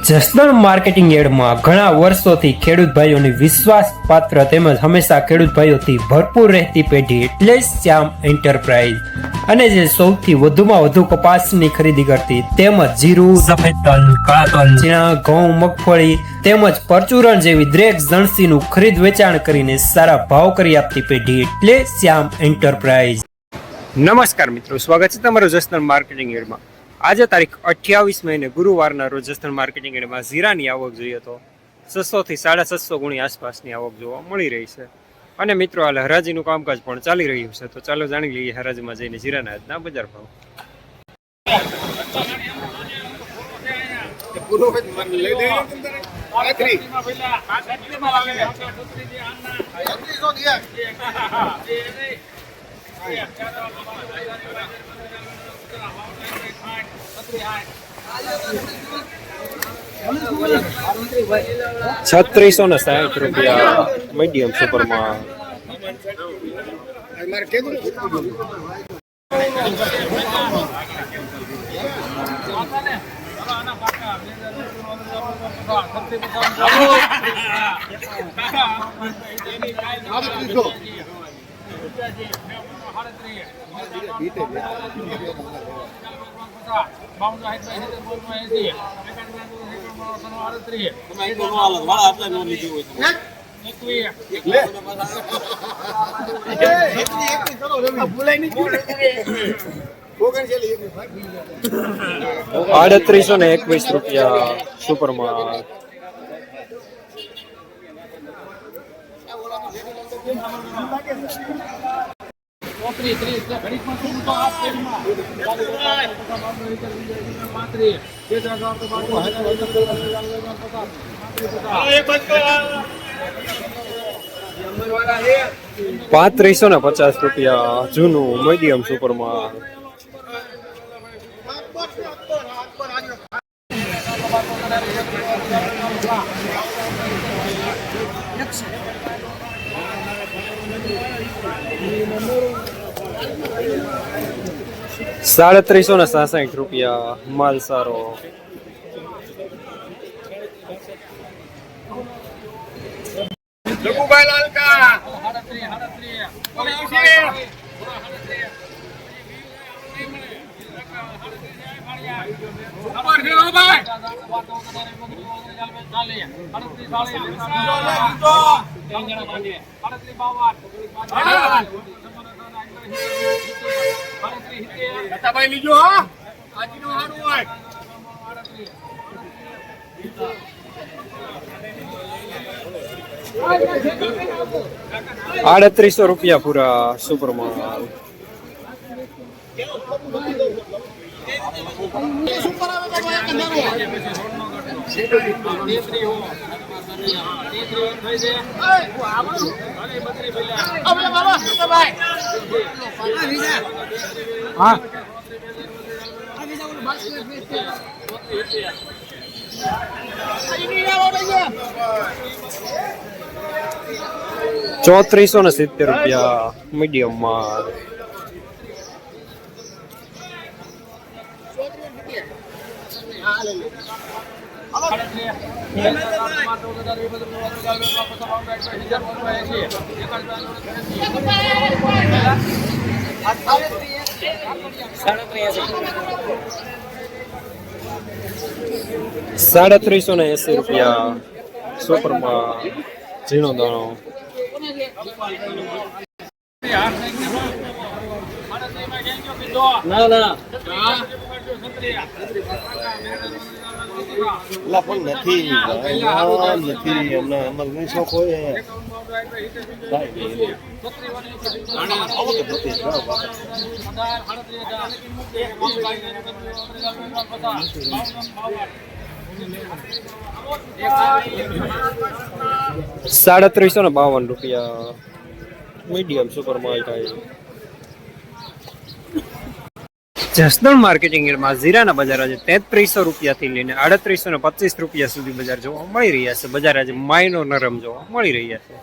Jasdan marketing યાર્ડમાં ઘણા વર્ષોથી ખેડૂત ભાઈઓની વિશ્વાસપાત્ર તેમજ હંમેશા ખેડૂત ભાઈઓથી ભરપૂર રહેતી પેઢી એટલે શ્યામ એન્ટરપ્રાઇઝ, અને જે સૌથી વધુમાં વધુ કપાસની ખરીદી કરતી તેમજ જીરું, સફેદ તલ, કાળા તલ, ચણા, ઘઉં, મગફળી તેમજ પરચુરણ જેવી દરેક જણસીનું ખરીદ વેચાણ કરીને સારા ભાવ કરી આપતી પેઢી એટલે શ્યામ એન્ટરપ્રાઇઝ. નમસ્કાર મિત્રો, સ્વાગત છે તમારું જસદણ માર્કેટિંગ યાર્ડમાં. આજે તારીખ 28 મહિને ગુરુવારના રોજ જસદણ માર્કેટિંગ યાર્ડમાં જીરાની આવક જોઈએ તો 600 થી 750 ગુણી આસપાસની આવક જોવા મળી રહી છે. અને મિત્રો, હાલ હરાજીનું કામકાજ પણ ચાલી રહ્યું છે, તો ચાલો જાણી લઈએ હરાજીમાં જઈને જીરાના આજના બજાર ભાવ. ₹3660 મીડિયમ સુપરમાં. ₹3821 સુપરમાં. ₹3550 જૂનું મીડિયમ સુપરમાં. ₹3760 માલ સારો. લીજો હા આજનો હારું હોય. ₹3800 પૂરા સુપરમાં. હા, ₹3470 મીડિયમમાં. ₹3780 સુપરમાં ઝીણો દાણો. પણ નથી અમારે શોખ હોય. ₹3752 મીડિયમ સુપરમાં થાય. જસદણ માર્કેટિંગ યાર્ડમાં જીરાના બજાર આજે ₹3300 થી લઈને ₹3825 સુધી બજાર જોવા મળી રહ્યા છે. બજાર આજે માયનો નરમ જોવા મળી રહ્યા છે.